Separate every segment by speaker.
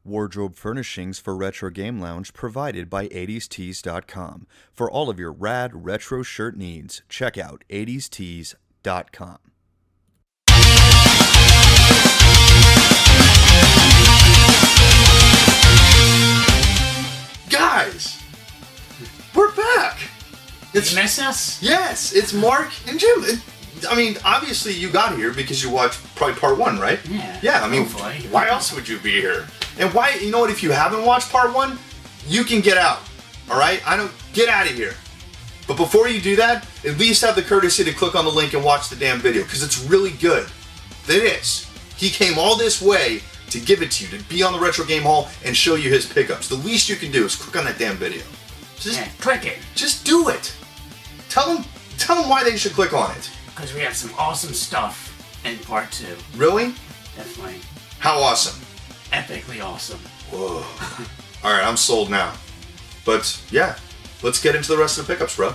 Speaker 1: Wardrobe furnishings for Retro Game Lounge provided by 80stees.com. For all of your rad retro shirt needs, check out 80stees.com.
Speaker 2: Guys, we're back.
Speaker 3: You miss us?
Speaker 2: Yes, it's Mark and Jim. I mean, obviously you got here because you watched probably part 1, right?
Speaker 3: Yeah.
Speaker 2: Yeah, I mean,
Speaker 3: hopefully.
Speaker 2: Why else would you be here? And why, you know what, if you haven't watched part 1, you can get out, all right? Get out of here. But before you do that, at least have the courtesy to click on the link and watch the damn video, because it's really good. It is. He came all this way to give it to you, to be on the Retro Game Haul and show you his pickups. The least you can do is click on that damn video.
Speaker 3: Just click it.
Speaker 2: Just do it. Tell them why they should click on it.
Speaker 3: Because we have some awesome stuff in part 2.
Speaker 2: Really?
Speaker 3: Definitely.
Speaker 2: How awesome?
Speaker 3: Epically awesome.
Speaker 2: Whoa. Alright, I'm sold now. But, yeah, let's get into the rest of the pickups, bro.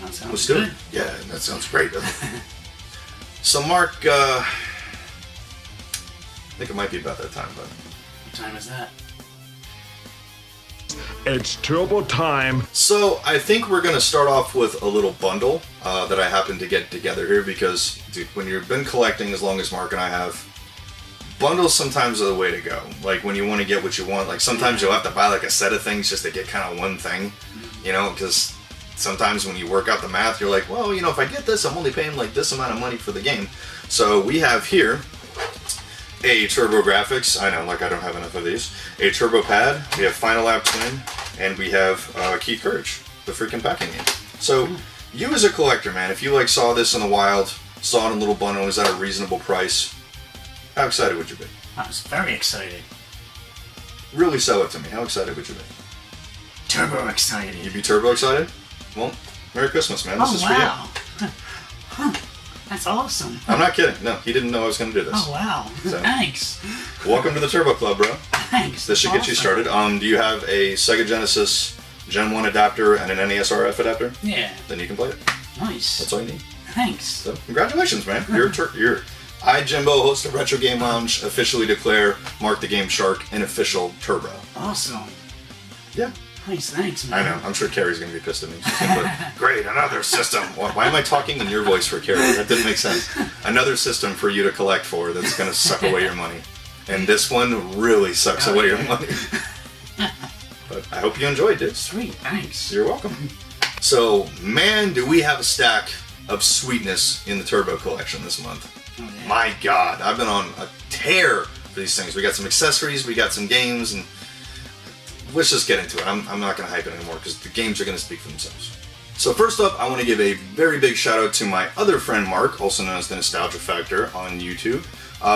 Speaker 3: That sounds
Speaker 2: Let's do
Speaker 3: good.
Speaker 2: it. Yeah, that sounds great. So, Mark, I think it might be about that time, but...
Speaker 3: What time is that?
Speaker 4: It's turbo time.
Speaker 2: So, I think we're going to start off with a little bundle that I happened to get together here because, dude, when you've been collecting as long as Mark and I have, bundles sometimes are the way to go. Like, when you want to get what you want, like, sometimes you'll have to buy, like, a set of things just to get kind of one thing, you know, because sometimes when you work out the math, you're like, well, you know, if I get this, I'm only paying, like, this amount of money for the game. So, we have here a Turbo Graphics, I know, like I don't have enough of these, a Turbo Pad, we have Final Lap Twin, and we have Keith Courage, the freaking packing game. So, you as a collector, man, if you like saw this in the wild, saw it in a little bundle, was at a reasonable price, how excited would you be?
Speaker 3: I was very excited.
Speaker 2: Really sell it to me, how excited would you be?
Speaker 3: Turbo excited.
Speaker 2: You'd be turbo excited? Well, Merry Christmas, man, this is for you.
Speaker 3: Huh. That's awesome.
Speaker 2: I'm not kidding, no, he didn't know I was going to do this.
Speaker 3: Oh, wow.
Speaker 2: So.
Speaker 3: Thanks.
Speaker 2: Welcome to the Turbo Club, bro.
Speaker 3: Thanks.
Speaker 2: This should get you started. Do you have a Sega Genesis Gen 1 adapter and an NES RF adapter?
Speaker 3: Yeah.
Speaker 2: Then you can play it.
Speaker 3: Nice.
Speaker 2: That's all you need.
Speaker 3: Thanks.
Speaker 2: So, congratulations, man. I, Jimbo, host of Retro Game Lounge, officially declare Mark the Game Shark an official Turbo.
Speaker 3: Awesome.
Speaker 2: Yeah.
Speaker 3: Nice, thanks, man.
Speaker 2: I know. I'm sure Carrie's going to be pissed at me. She's gonna be like, great, another system. Why am I talking in your voice for Carrie? That didn't make sense. Another system for you to collect for that's going to suck away your money. And this one really sucks away your money. But I hope you enjoyed it.
Speaker 3: Sweet, thanks.
Speaker 2: You're welcome. So, man, do we have a stack of sweetness in the Turbo collection this month.
Speaker 3: Oh, yeah.
Speaker 2: My God, I've been on a tear for these things. We got some accessories, we got some games, and let's just get into it. I'm not going to hype it anymore because the games are going to speak for themselves. So first up, I want to give a very big shout out to my other friend Mark, also known as the Nostalgia Factor on YouTube,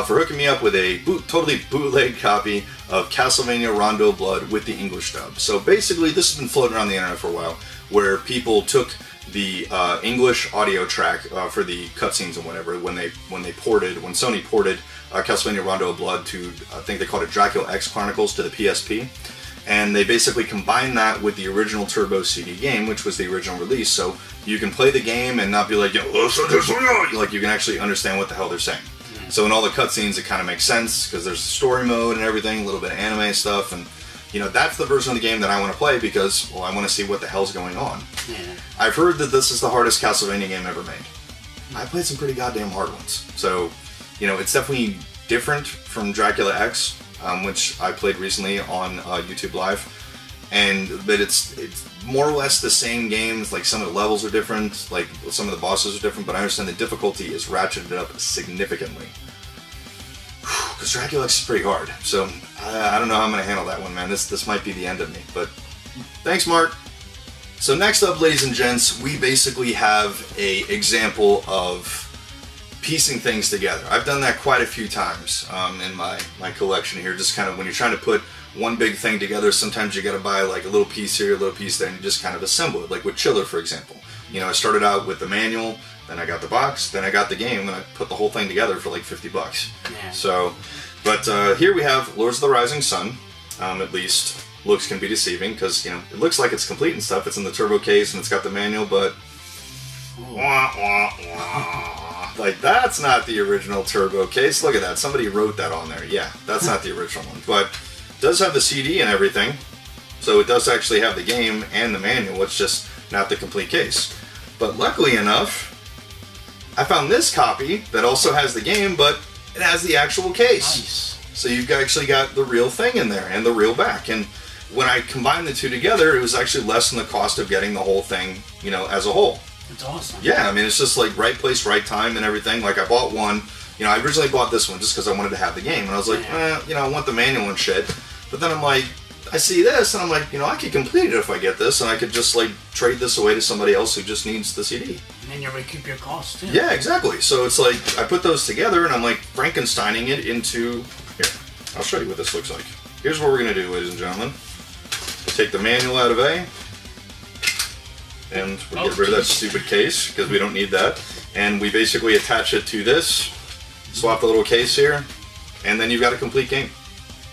Speaker 2: for hooking me up with a totally bootleg copy of Castlevania Rondo Blood with the English dub. So basically, this has been floating around the internet for a while, where people took the English audio track for the cutscenes and whatever when Sony ported Castlevania Rondo Blood to, I think they called it Dracula X Chronicles, to the PSP. And they basically combined that with the original Turbo CD game, which was the original release, so you can play the game and not be like, like you can actually understand what the hell they're saying. So in all the cutscenes, it kind of makes sense, because there's story mode and everything, a little bit of anime stuff, and you know, that's the version of the game that I want to play because, well, I want to see what the hell's going on.
Speaker 3: Yeah.
Speaker 2: I've heard that this is the hardest Castlevania game ever made. I played some pretty goddamn hard ones. So, you know, it's definitely different from Dracula X, which I played recently on YouTube Live. But it's more or less the same games. Like, some of the levels are different, like some of the bosses are different, but I understand the difficulty is ratcheted up significantly. Because Dracula X is pretty hard, so I don't know how I'm going to handle that one, man. This might be the end of me, but thanks, Mark. So next up, ladies and gents, we basically have a example of piecing things together. I've done that quite a few times in my collection here, just kind of when you're trying to put one big thing together, sometimes you got to buy like a little piece here, a little piece there, and you just kind of assemble it, like with Chiller, for example. You know, I started out with the manual, then I got the box, then I got the game, and I put the whole thing together for like $50.
Speaker 3: Yeah.
Speaker 2: So, but here we have Lords of the Rising Sun. At least looks can be deceiving because, you know, it looks like it's complete and stuff. It's in the turbo case and it's got the manual, but wah, wah, wah. Like, that's not the original turbo case. Look at that. Somebody wrote that on there. Yeah, that's not the original one. But does have the CD and everything, so it does actually have the game and the manual. It's just not the complete case. But luckily enough, I found this copy that also has the game, but it has the actual case.
Speaker 3: Nice.
Speaker 2: So you've actually got the real thing in there and the real back. And when I combined the two together, it was actually less than the cost of getting the whole thing, you know, as a whole.
Speaker 3: It's awesome.
Speaker 2: Yeah, I mean, it's just like right place, right time and everything. Like I bought one, you know, I originally bought this one just because I wanted to have the game. And I was like, you know, I want the manual and shit. But then I'm like, I see this and I'm like, you know, I could complete it if I get this and I could just like trade this away to somebody else who just needs the CD.
Speaker 3: And then you recoup your costs too.
Speaker 2: Yeah, exactly. So it's like, I put those together and I'm like Frankensteining it into, here, I'll show you what this looks like. Here's what we're going to do, ladies and gentlemen. Take the manual out of A. And we'll get rid of that stupid case because we don't need that. And we basically attach it to this, swap the little case here, and then you've got a complete game.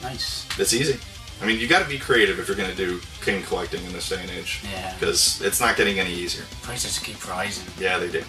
Speaker 3: Nice.
Speaker 2: It's easy. I mean, you got to be creative if you're going to do game collecting in this day and age.
Speaker 3: Yeah.
Speaker 2: Because it's not getting any easier.
Speaker 3: Prices keep rising.
Speaker 2: Yeah, they do.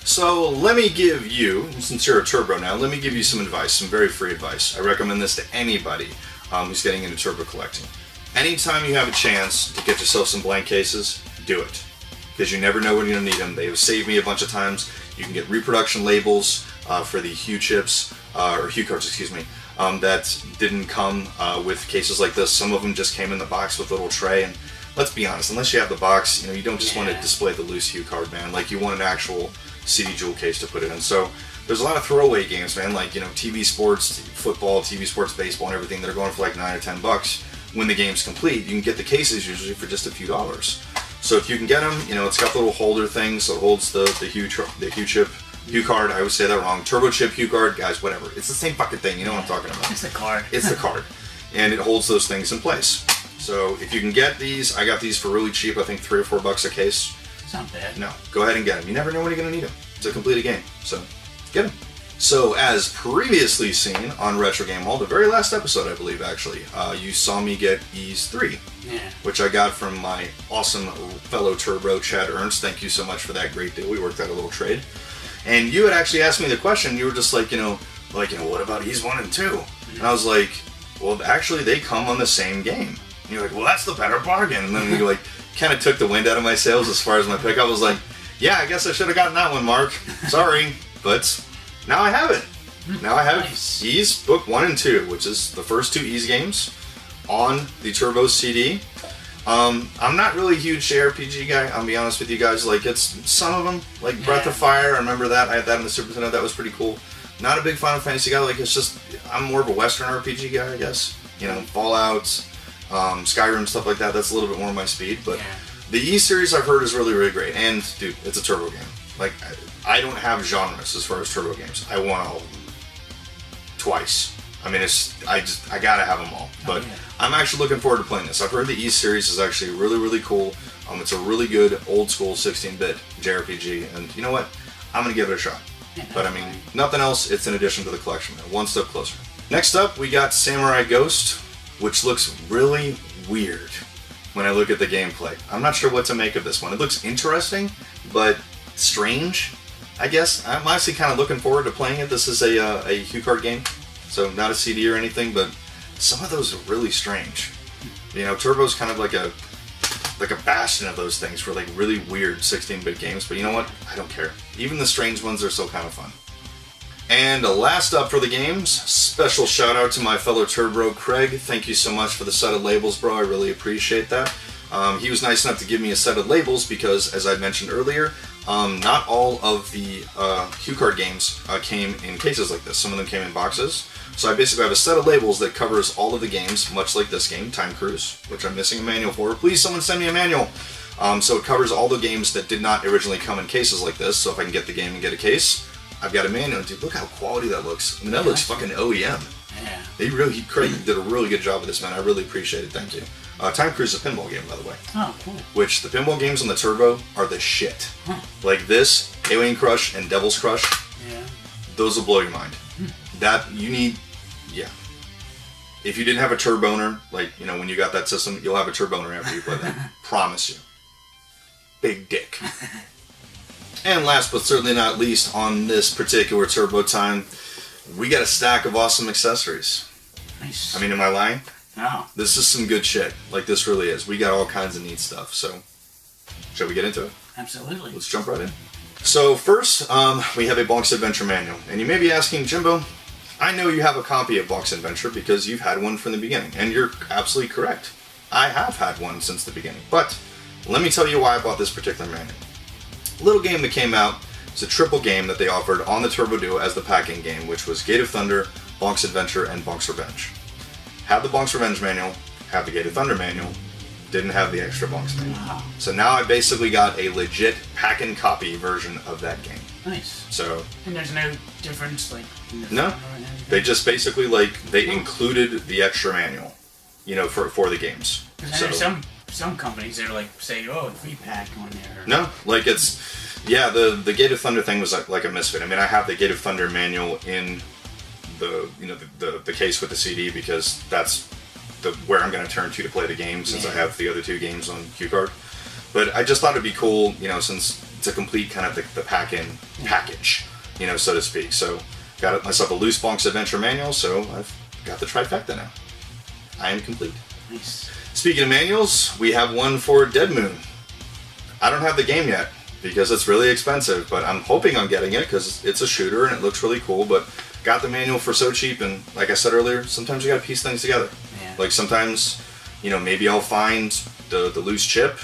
Speaker 2: So let me give you, since you're a turbo now, let me give you some advice, some very free advice. I recommend this to anybody who's getting into turbo collecting. Anytime you have a chance to get yourself some blank cases, do it. Because you never know when you're going to need them. They have saved me a bunch of times. You can get reproduction labels for the Hue chips, or Hue cards, excuse me, that didn't come with cases like this. Some of them just came in the box with a little tray. And let's be honest, unless you have the box, you know, you don't just want to display the loose Hue card, man. Like, you want an actual CD jewel case to put it in. So there's a lot of throwaway games, man, like, you know, TV sports, football, TV sports, baseball, and everything that are going for like $9 or $10. When the game's complete, you can get the cases usually for just a few dollars. So if you can get them, you know, it's got the little holder thing, so it holds the Hue chip, Hue card. I always say that wrong. Turbo chip, Hue card, guys, whatever. It's the same fucking thing. You know what I'm talking about?
Speaker 3: It's the card.
Speaker 2: It's the card, and it holds those things in place. So if you can get these, I got these for really cheap. I think $3 or $4 a case.
Speaker 3: It's not bad.
Speaker 2: No, go ahead and get them. You never know when you're gonna need them to complete a game. So get them. So as previously seen on Retro Game Haul, the very last episode, I believe, actually, you saw me get Ys 3.
Speaker 3: Yeah.
Speaker 2: Which I got from my awesome fellow turbo, Chad Ernst. Thank you so much for that great deal. We worked out a little trade. And you had actually asked me the question. You were just like, what about Ys 1 and 2? And I was like, well, actually, they come on the same game. And you're like, well, that's the better bargain. And then you like kind of took the wind out of my sails as far as my pick. I was like, yeah, I guess I should have gotten that one, Mark. Sorry, but now I have it. Now I have
Speaker 3: Nice.
Speaker 2: Ys Book 1 and 2, which is the first two Ys games on the Turbo CD. I'm not really a huge JRPG guy, I'll be honest with you guys. Like, it's some of them, like Breath of Fire, I remember that. I had that in the Super Nintendo, that was pretty cool. Not a big Final Fantasy guy, like, it's just, I'm more of a Western RPG guy, I guess. You know, Fallout, Skyrim, stuff like that, that's a little bit more my speed. But the Ys series I've heard is really, really great. And, dude, it's a turbo game. Like, I don't have genres as far as turbo games. I want all of them. Twice. I mean, I gotta have them all. But I'm actually looking forward to playing this. I've heard the Ys series is actually really, really cool. It's a really good old school 16-bit JRPG, and you know what? I'm gonna give it a shot. But I mean, nothing else. It's an addition to the collection. One step closer. Next up, we got Samurai Ghost, which looks really weird when I look at the gameplay. I'm not sure what to make of this one. It looks interesting, but strange, I guess. I'm honestly kind of looking forward to playing it. This is a Hue card game. So not a CD or anything, but some of those are really strange. You know, Turbo's kind of like a bastion of those things for like really weird 16-bit games, but you know what? I don't care. Even the strange ones are still kind of fun. And last up for the games, special shout out to my fellow Turbo, Craig. Thank you so much for the set of labels, bro. I really appreciate that. He was nice enough to give me a set of labels because, as I mentioned earlier, not all of the Hue card games came in cases like this. Some of them came in boxes. So I basically have a set of labels that covers all of the games, much like this game, Time Cruise, which I'm missing a manual for. Please, someone send me a manual. So it covers all the games that did not originally come in cases like this. So if I can get the game and get a case, I've got a manual. Dude, look how quality that looks. I mean, that looks fucking OEM.
Speaker 3: Yeah.
Speaker 2: Craig did a really good job with this, man. I really appreciate it. Thank you. Time Cruise is a pinball game, by the way.
Speaker 3: Oh, cool.
Speaker 2: Which the pinball games on the Turbo are the shit. Like this, Alien Crush and Devil's Crush.
Speaker 3: Yeah.
Speaker 2: Those will blow your mind. That you need, yeah. If you didn't have a turboner, like, you know, when you got that system, you'll have a turboner after you play that. Promise you. Big dick. And last but certainly not least, on this particular Turbo time, we got a stack of awesome accessories.
Speaker 3: Nice.
Speaker 2: I mean, am I lying?
Speaker 3: Oh.
Speaker 2: This is some good shit. Like, this really is. We got all kinds of neat stuff. So, shall we get into it?
Speaker 3: Absolutely.
Speaker 2: Let's jump right in. So first, we have a Bonk's Adventure Manual. And you may be asking, Jimbo, I know you have a copy of Bonk's Adventure because you've had one from the beginning. And you're absolutely correct. I have had one since the beginning. But let me tell you why I bought this particular manual. A little game that came out. It's a triple game that they offered on the Turbo Duo as the pack-in game, which was Gate of Thunder, Bonk's Adventure, and Bonk's Revenge. Have the Bonk's Revenge manual, have the Gate of Thunder manual, didn't have the extra Bonk's manual.
Speaker 3: Wow.
Speaker 2: So now I basically got a legit pack-in copy version of that game.
Speaker 3: Nice.
Speaker 2: So.
Speaker 3: And there's no difference, like. In the
Speaker 2: No.
Speaker 3: front or anything?
Speaker 2: They just basically they included the extra manual, for the games.
Speaker 3: So there's some companies that are like say, oh, free pack on there.
Speaker 2: No, like it's. Yeah, the Gate of Thunder thing was like a misfit. I mean, I have the Gate of Thunder manual in the case with the CD because that's where I'm going to turn to play the game since I have the other two games on cue card. But I just thought it'd be cool, since it's a complete kind of the pack-in package, so to speak. So got myself a loose Bonk's Adventure manual, so I've got the trifecta now. I am complete.
Speaker 3: Nice.
Speaker 2: Speaking of manuals, we have one for Dead Moon. I don't have the game yet because it's really expensive, but I'm hoping I'm getting it because it's a shooter and it looks really cool, but got the manual for so cheap, and like I said earlier, sometimes you gotta piece things together.
Speaker 3: Yeah.
Speaker 2: Like sometimes, maybe I'll find the loose chip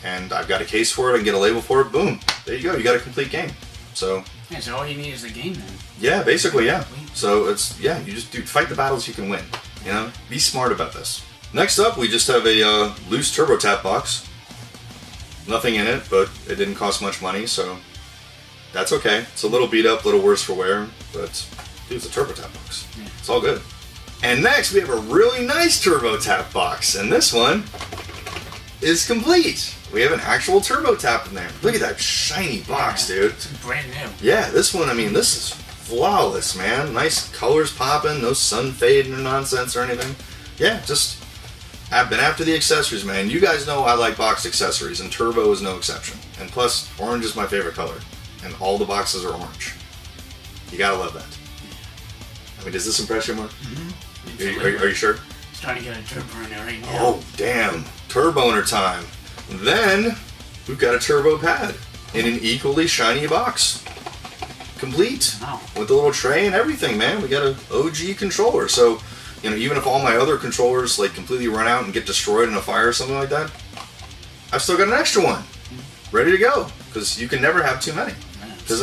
Speaker 2: and I've got a case for it and get a label for it, boom, there you go, you got a complete game. So
Speaker 3: Yeah, so all you need is the game then.
Speaker 2: yeah, basically, yeah. So it's, you just fight the battles you can win, be smart about this. Next up, we just have a loose Turbo Tap box. Nothing in it, but it didn't cost much money, so that's okay. It's a little beat up, a little worse for wear, but dude, it's a Turbo Tap box.
Speaker 3: Yeah.
Speaker 2: It's all good. And next, we have a really nice Turbo Tap box, and this one is complete. We have an actual Turbo Tap in there. Look at that shiny box, dude.
Speaker 3: It's brand new.
Speaker 2: Yeah, this one, this is flawless, man. Nice colors popping, no sun fade or nonsense or anything. Yeah, I've been after the accessories, man. You guys know I like boxed accessories, and Turbo is no exception. And plus, orange is my favorite color, and all the boxes are orange. You gotta love that. Does this impress you more?
Speaker 3: Mm-hmm.
Speaker 2: Are you sure?
Speaker 3: It's trying to get a turbo in there right now.
Speaker 2: Oh, damn. Turboner time. Then, we've got a Turbo Pad in an equally shiny box. Complete.
Speaker 3: Wow.
Speaker 2: With the little tray and everything, man. We got an OG controller, so even if all my other controllers completely run out and get destroyed in a fire or something like that, I've still got an extra one ready to go because you can never have too many. Because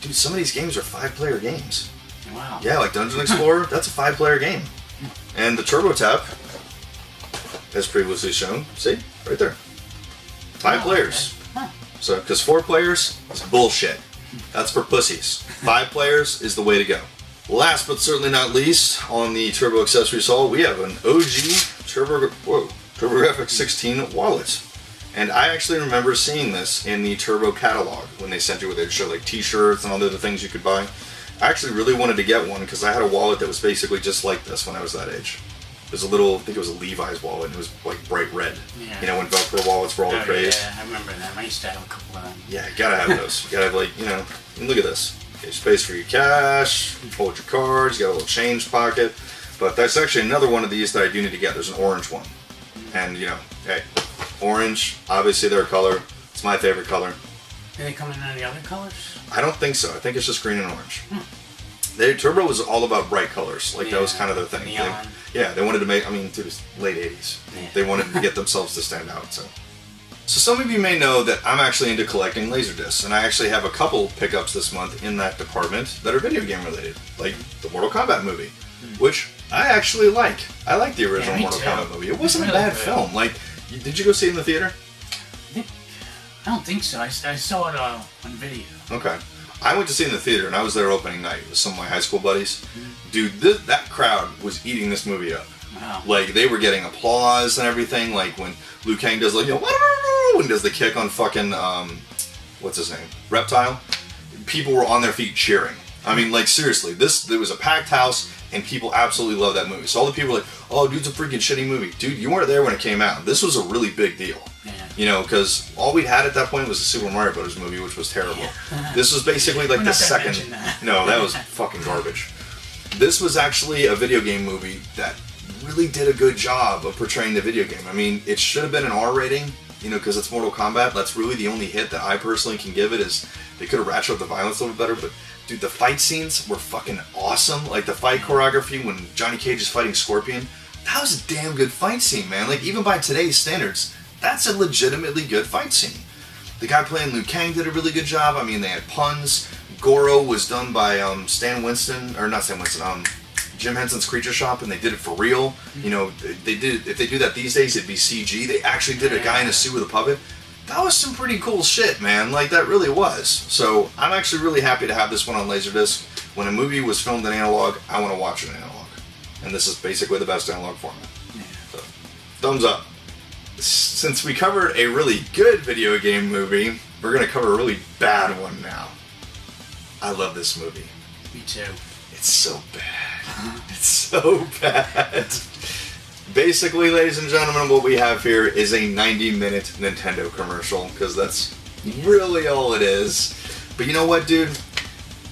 Speaker 2: dude, some of these games are 5-player games.
Speaker 3: Wow.
Speaker 2: Yeah, like Dungeon Explorer, that's a 5-player game. And the Turbo Tap, as previously shown, see right there, 5 players.
Speaker 3: Okay. Huh.
Speaker 2: So because 4 players is bullshit. That's for pussies. 5 players is the way to go. Last but certainly not least, on the Turbo Accessories Haul, we have an OG TurboGrafx 16 wallet. And I actually remember seeing this in the Turbo catalog when they sent you with it. It showed t-shirts and all the other things you could buy. I actually really wanted to get one because I had a wallet that was basically just like this when I was that age. It was I think it was a Levi's wallet, and it was bright red.
Speaker 3: Yeah.
Speaker 2: When Velcro wallets were all the craze.
Speaker 3: Yeah, I remember that. I used to have a couple of them.
Speaker 2: Yeah, you gotta have those. You gotta have look at this. Okay, space for your cash, hold your cards, you got a little change pocket. But that's actually another one of these that I do need to get. There's an orange one. And, hey, orange, obviously their color. It's my favorite color.
Speaker 3: Do they come in any other colors?
Speaker 2: I don't think so. I think it's just green and orange. Turbo was all about bright colors. That was kind of their thing.
Speaker 3: Neon.
Speaker 2: They wanted to make, dude, it was late 80s.
Speaker 3: Yeah.
Speaker 2: They wanted to get themselves to stand out, So some of you may know that I'm actually into collecting Laserdiscs, and I actually have a couple pickups this month in that department that are video game related, like the Mortal Kombat movie, which I actually like. I like the original Mortal Kombat movie. It wasn't a bad film. Did you go see it in the theater?
Speaker 3: I don't think so. I saw it on video.
Speaker 2: Okay. I went to see it in the theater, and I was there opening night with some of my high school buddies. Dude, that crowd was eating this movie up.
Speaker 3: Wow.
Speaker 2: They were getting applause and everything. When Liu Kang does and does the kick on fucking what's his name, Reptile. People were on their feet cheering. Seriously, there was a packed house, and people absolutely love that movie. So all the people were like, "Oh, dude's a freaking shitty movie." Dude, you weren't there when it came out. This was a really big deal.
Speaker 3: Yeah.
Speaker 2: Because all we had at that point was the Super Mario Bros. Movie, which was terrible.
Speaker 3: Yeah.
Speaker 2: This was basically
Speaker 3: We're
Speaker 2: the
Speaker 3: not gonna
Speaker 2: second.
Speaker 3: mention that.
Speaker 2: No, that was fucking garbage. This was actually a video game movie that really did a good job of portraying the video game. I mean, it should have been an R rating, you know, because it's Mortal Kombat. That's really the only hit that I personally can give it, is they could have ratcheted up the violence a little bit better, but dude, the fight scenes were fucking awesome. Like the fight choreography when Johnny Cage is fighting Scorpion, that was a damn good fight scene, man. Like even by today's standards, that's a legitimately good fight scene. The guy playing Liu Kang did a really good job. I mean, they had puns. Goro was done by Stan Winston, or not Stan Winston, Jim Henson's Creature Shop, and they did it for real. You know, they did. If they do that these days, it'd be CG. They actually did a guy in a suit with a puppet. That was some pretty cool shit, man. Like, that really was. So, I'm actually really happy to have this one on Laserdisc. When a movie was filmed in analog, I want to watch it in analog. And this is basically the best analog format. So, thumbs up. Since we covered a really good video game movie, we're going to cover a really bad one now. I love this movie.
Speaker 3: Me too.
Speaker 2: It's so bad. It's so bad. Basically, ladies and gentlemen, what we have here is a 90-minute Nintendo commercial, because that's really all it is. But you know what, dude?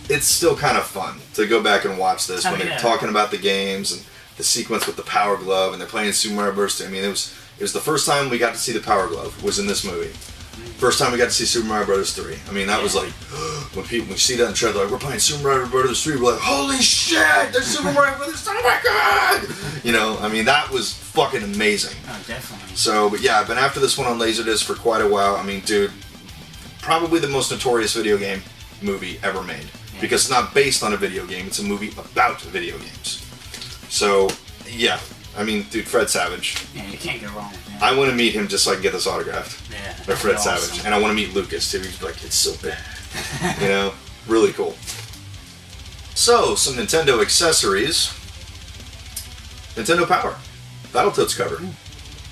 Speaker 2: It's still kind of fun to go back and watch this when they're talking about the games and the sequence with the Power Glove, and they're playing Super Mario Bros. I mean, it was the first time we got to see the Power Glove, was in this movie. First time we got to see Super Mario Bros. 3. I mean, that was like, when you see that in the trailer, like, we're playing Super Mario Bros. 3, we're like, holy shit, there's Super Mario Bros. Oh my god! You know, I mean, that was fucking amazing.
Speaker 3: Oh, definitely.
Speaker 2: So, but yeah, I've been after this one on Laserdisc for quite a while. I mean, dude, probably the most notorious video game movie ever made. Yeah. Because it's not based on a video game, it's a movie about video games. So, yeah. I mean, dude, Fred Savage.
Speaker 3: Yeah, you can't go wrong with that.
Speaker 2: I want to meet him just so I can get this autographed.
Speaker 3: Yeah.
Speaker 2: By Fred Savage. And I want to meet Lucas, too. He's like, it's so bad. You know? Really cool. So, some Nintendo accessories. Nintendo Power. Battletoads cover.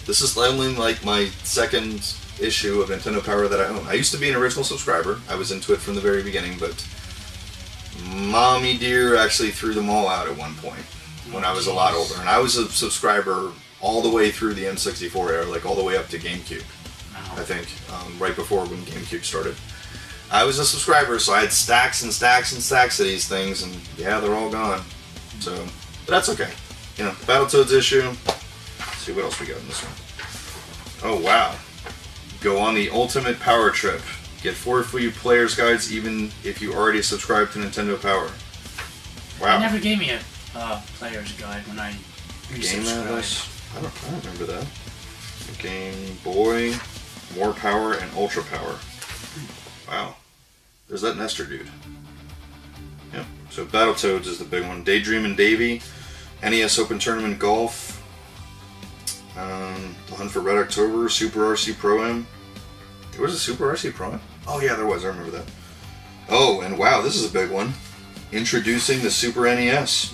Speaker 2: This is only like my second issue of Nintendo Power that I own. I used to be an original subscriber. I was into it from the very beginning, but Mommy Dear actually threw them all out at one point when I was a lot older. And I was a subscriber all the way through the N64 era, like all the way up to GameCube, I think, right before when GameCube started. I was a subscriber, so I had stacks and stacks and stacks of these things, and yeah, they're all gone. So, but that's okay. You know, Battletoads issue. Let's see what else we got in this one. Oh, wow. Go on the ultimate power trip. Get 4 free player's guides even if you already subscribe to Nintendo Power. Wow.
Speaker 3: They never gave me a player's guide when I resubscribed.
Speaker 2: I don't remember that. Game Boy, More Power, and Ultra Power. Wow. There's that Nestor dude. Yep. So Battletoads is the big one. Daydream and Davy, NES Open Tournament Golf, The Hunt for Red October, Super RC Pro-Am. There was a Super RC Pro-Am? Oh yeah, there was. I remember that. Oh, and wow, this is a big one. Introducing the Super NES.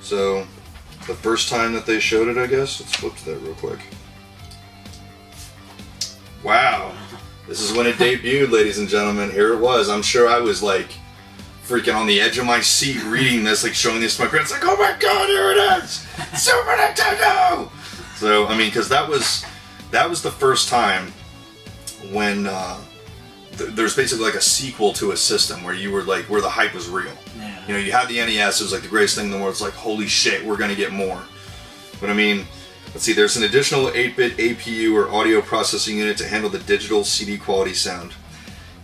Speaker 2: So, the first time that they showed it, I guess. Let's flip to that real quick. Wow. This is when it debuted, ladies and gentlemen. Here it was. I'm sure I was like freaking on the edge of my seat reading this, like showing this to my parents, like, oh my god, here it is! Super Nintendo! So, I mean, because that was the first time when there's basically like a sequel to a system where you were like, where the hype was real.
Speaker 3: Yeah.
Speaker 2: You know, you had the NES, it was like the greatest thing in the world. It's like, holy shit, we're gonna get more. But I mean, let's see, there's an additional 8-bit APU or audio processing unit to handle the digital CD quality sound.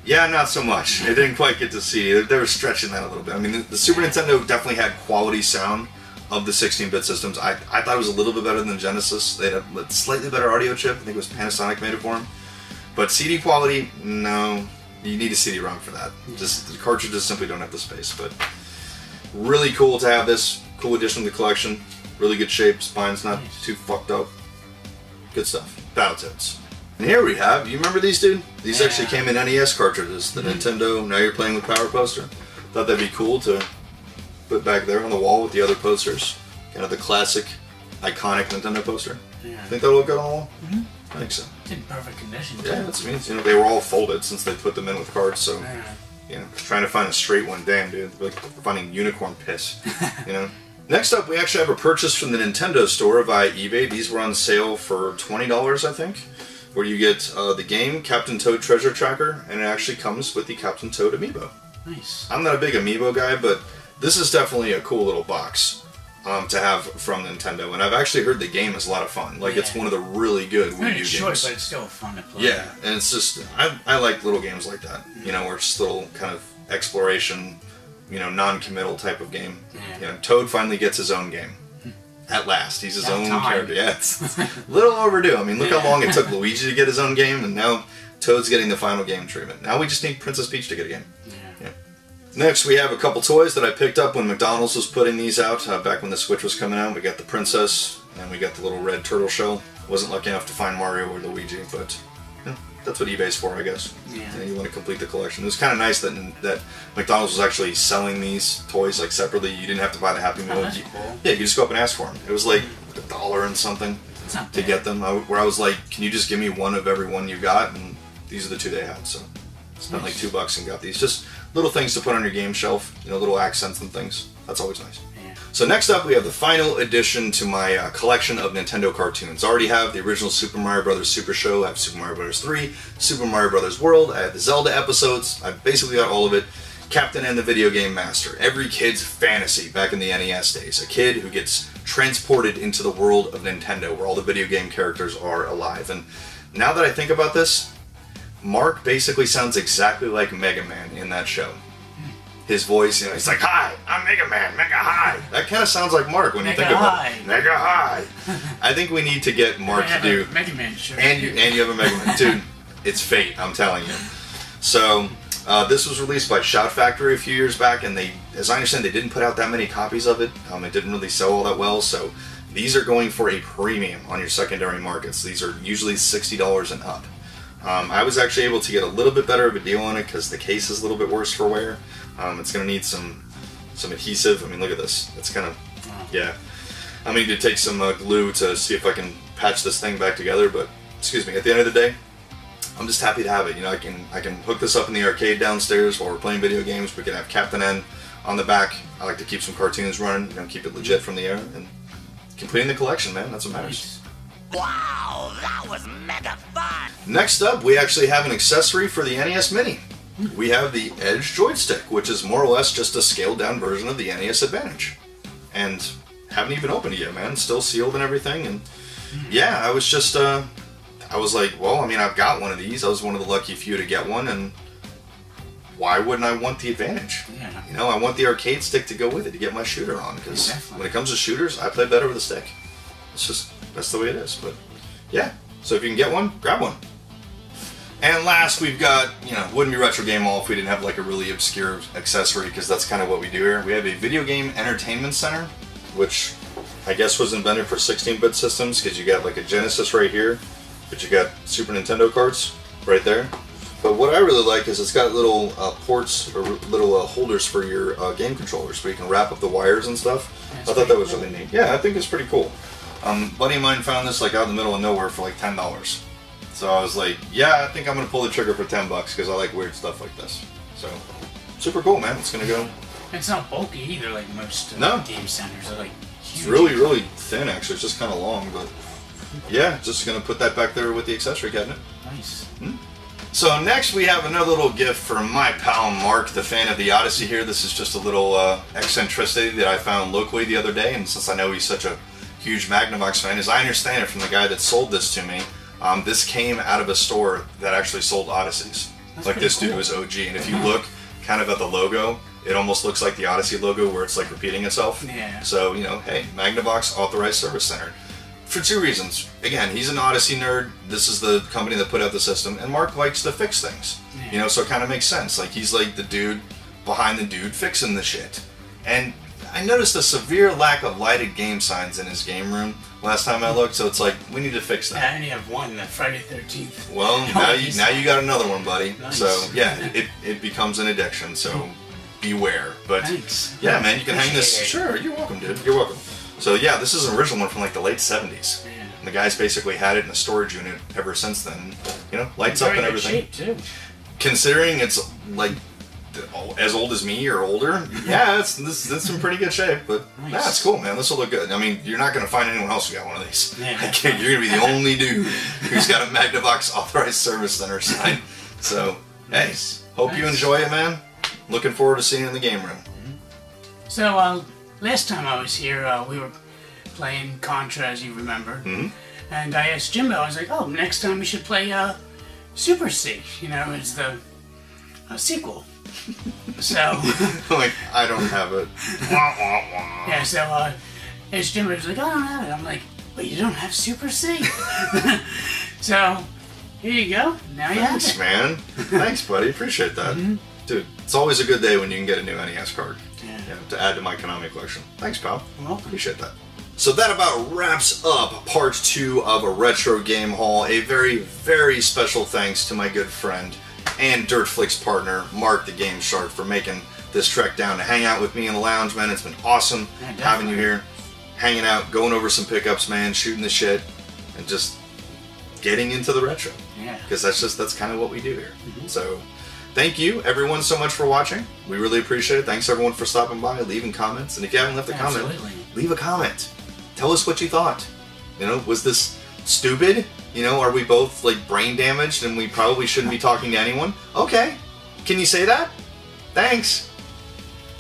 Speaker 2: Yeah, not so much. It didn't quite get to CD. They were stretching that a little bit. I mean, the Super Nintendo definitely had quality sound of the 16-bit systems. I thought it was a little bit better than Genesis. They had a slightly better audio chip. I think it was Panasonic made it for them. But CD quality, no. You need a CD-ROM for that. Just the cartridges simply don't have the space. But really cool to have this. Cool addition to the collection. Really good shape. Spine's not too fucked up. Good stuff. Battletoads. And here we have, you remember these, dude? These actually came in NES cartridges. The Nintendo Now You're Playing with Power poster. Thought that'd be cool to put back there on the wall with the other posters. Kind of the classic, iconic Nintendo poster.
Speaker 3: Yeah.
Speaker 2: Think that'll look good on the wall?
Speaker 3: Mm-hmm.
Speaker 2: I think so.
Speaker 3: It's in perfect condition.
Speaker 2: Yeah, that's mean. You know, they were all folded since they put them in with cards, so you know, trying to find a straight one, damn, dude. Like finding unicorn piss. You know. Next up, we actually have a purchase from the Nintendo store via eBay. These were on sale for $20, I think, where you get the game Captain Toad Treasure Tracker, and it actually comes with the Captain Toad amiibo.
Speaker 3: Nice.
Speaker 2: I'm not a big amiibo guy, but this is definitely a cool little box. to have from Nintendo. And I've actually heard the game is a lot of fun. Like, it's one of the really good Wii U games.
Speaker 3: Short, but it's still fun to play.
Speaker 2: Yeah, and it's just, I like little games like that. You know, where it's just little kind of exploration, you know, non-committal type of game.
Speaker 3: Yeah.
Speaker 2: You know, Toad finally gets his own game. At last. He's his own character. Yeah, it's a little overdue. I mean, look how long it took Luigi to get his own game, and now Toad's getting the final game treatment. Now we just need Princess Peach to get a game. Yeah. Next, we have a couple toys that I picked up when McDonald's was putting these out, back when the Switch was coming out. We got the Princess, and we got the little red turtle shell. Wasn't lucky enough to find Mario or Luigi, but that's what eBay's for, I guess.
Speaker 3: Yeah.
Speaker 2: You want to complete the collection. It was kind of nice that McDonald's was actually selling these toys like separately. You didn't have to buy the Happy Meal.
Speaker 3: Oh, that's cool.
Speaker 2: Yeah, you just go up and ask for them. It was like $1 and something to get them. Where I was like, can you just give me one of every one you got? And these are the two they had. So spent like $2 and got these. Just little things to put on your game shelf. You know, little accents and things. That's always nice.
Speaker 3: Yeah.
Speaker 2: So next up, we have the final addition to my collection of Nintendo cartoons. I already have the original Super Mario Bros. Super Show. I have Super Mario Bros. 3, Super Mario Bros. World. I have the Zelda episodes. I've basically got all of it. Captain and the Video Game Master. Every kid's fantasy back in the NES days. A kid who gets transported into the world of Nintendo where all the video game characters are alive. And now that I think about this, Mark basically sounds exactly like Mega Man in that show. His voice, you know, he's like, "Hi, I'm Mega Man, Mega Hi." That kind of sounds like Mark when you think about it. Mega Hi. I think we need to get Mark to do
Speaker 3: Mega Man shirt.
Speaker 2: And you have a Mega Man, dude. It's fate, I'm telling you. So this was released by Shout Factory a few years back, and they, as I understand, they didn't put out that many copies of it. It didn't really sell all that well, so these are going for a premium on your secondary markets. These are usually $60 and up. I was actually able to get a little bit better of a deal on it because the case is a little bit worse for wear. It's going to need some adhesive. I mean, look at this. It's kind of, yeah. I need to take some glue to see if I can patch this thing back together, but, excuse me, at the end of the day, I'm just happy to have it. You know, I can hook this up in the arcade downstairs while we're playing video games. We can have Captain N on the back. I like to keep some cartoons running, you know, keep it legit from the air, and completing the collection, man. That's what matters.
Speaker 5: Wow, that was mega fun!
Speaker 2: Next up, we actually have an accessory for the NES Mini. We have the Edge joystick, which is more or less just a scaled-down version of the NES Advantage. And haven't even opened it yet, man. Still sealed and everything. And yeah, I was just, I was like, well, I mean, I've got one of these. I was one of the lucky few to get one, and why wouldn't I want the Advantage?
Speaker 3: Yeah.
Speaker 2: You know, I want the arcade stick to go with it to get my shooter on, because when it comes to shooters, I play better with a stick. It's just, that's the way it is. But yeah, so if you can get one, grab one. And last, we've got, you know, wouldn't be Retro Game Haul if we didn't have like a really obscure accessory, because that's kind of what we do here. We have a Video Game Entertainment Center, which I guess was invented for 16-bit systems, because you got like a Genesis right here, but you got Super Nintendo carts right there. But what I really like is it's got little ports or little holders for your game controllers, where you can wrap up the wires and stuff. I thought that was really neat. Yeah, I think it's pretty cool. A buddy of mine found this like out in the middle of nowhere for like $10. So I was like, yeah, I think I'm gonna pull the trigger for $10 because I like weird stuff like this. So super cool, man. It's gonna go.
Speaker 3: It's not bulky either, like most game centers. They're like huge.
Speaker 2: It's really, really thin actually. It's just kind of long, but yeah, just gonna put that back there with the accessory cabinet.
Speaker 3: Nice.
Speaker 2: So next we have another little gift for my pal Mark, the fan of the Odyssey here. This is just a little eccentricity that I found locally the other day, and since I know he's such a huge Magnavox fan, as I understand it from the guy that sold this to me, this came out of a store that actually sold Odysseys.
Speaker 3: That's
Speaker 2: like this dude
Speaker 3: cool.
Speaker 2: was OG, and if you look kind of at the logo, it almost looks like the Odyssey logo where it's like repeating itself.
Speaker 3: Yeah.
Speaker 2: So, you know, hey, Magnavox Authorized Service Center. For two reasons. Again, he's an Odyssey nerd. This is the company that put out the system, and Mark likes to fix things.
Speaker 3: Yeah.
Speaker 2: You know, so it kind of makes sense. Like, he's like the dude behind the dude fixing the shit. And I noticed a severe lack of lighted game signs in his game room last time I looked, so it's like, we need to fix that.
Speaker 3: I only have one, the Friday 13th.
Speaker 2: Well, now you got another one, buddy.
Speaker 3: Nice.
Speaker 2: So, yeah, it becomes an addiction, so beware. But,
Speaker 3: Thanks.
Speaker 2: yeah, man, you can hang this.
Speaker 3: Appreciate it.
Speaker 2: Sure, you're welcome, dude. You're welcome. So, yeah, this is an original one from like the late 70s.
Speaker 3: Yeah.
Speaker 2: And the guy's basically had it in a storage unit ever since then. You know, lights up and
Speaker 3: Very good
Speaker 2: everything.
Speaker 3: shape, too.
Speaker 2: Considering it's like as old as me or older, yeah, it's in pretty good shape. But
Speaker 3: Nice.
Speaker 2: nah, it's cool, man. This will look good. I mean, you're not going to find anyone else who got one of these.
Speaker 3: Yeah.
Speaker 2: You're going to be the only dude who's got a Magnavox Authorized Service Center sign. So, hey, hope you
Speaker 3: Nice.
Speaker 2: enjoy it, man. Looking forward to seeing it in the game room.
Speaker 3: So, last time I was here, we were playing Contra, as you remember.
Speaker 2: Mm-hmm.
Speaker 3: And I asked Jimbo, I was like, oh, next time we should play Super C. You know, it's the sequel. So.
Speaker 2: Like, I don't have it.
Speaker 3: Yeah, so asked Jimbo, he was like, oh, I don't have it. I'm like, but you don't have Super C. So, here you go. Now you have it.
Speaker 2: Thanks, man. Thanks, buddy. Appreciate that. Dude, it's always a good day when you can get a new NES card.
Speaker 3: Yeah.
Speaker 2: To add to my Konami collection. Thanks, pal.
Speaker 3: You're welcome.
Speaker 2: Appreciate that. So that about wraps up part 2 of a Retro Game Haul. A very, very special thanks to my good friend and Dirtflix partner, Mark the Game Shark, for making this trek down to hang out with me in the lounge, man. It's been awesome having you here, hanging out, going over some pickups, man, shooting the shit, and just getting into the retro.
Speaker 3: Yeah.
Speaker 2: Because that's kind of what we do here. So thank you, everyone, so much for watching. We really appreciate it. Thanks, everyone, for stopping by, leaving comments. And if you haven't left a comment, leave a comment. Tell us what you thought. You know, was this stupid? You know, are we both, like, brain damaged and we probably shouldn't be talking to anyone? Okay. Can you say that? Thanks.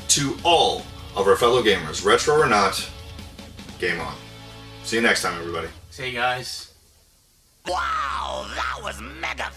Speaker 2: To all of our fellow gamers, retro or not, game on. See you next time, everybody.
Speaker 3: See you guys.
Speaker 5: Wow, that was mega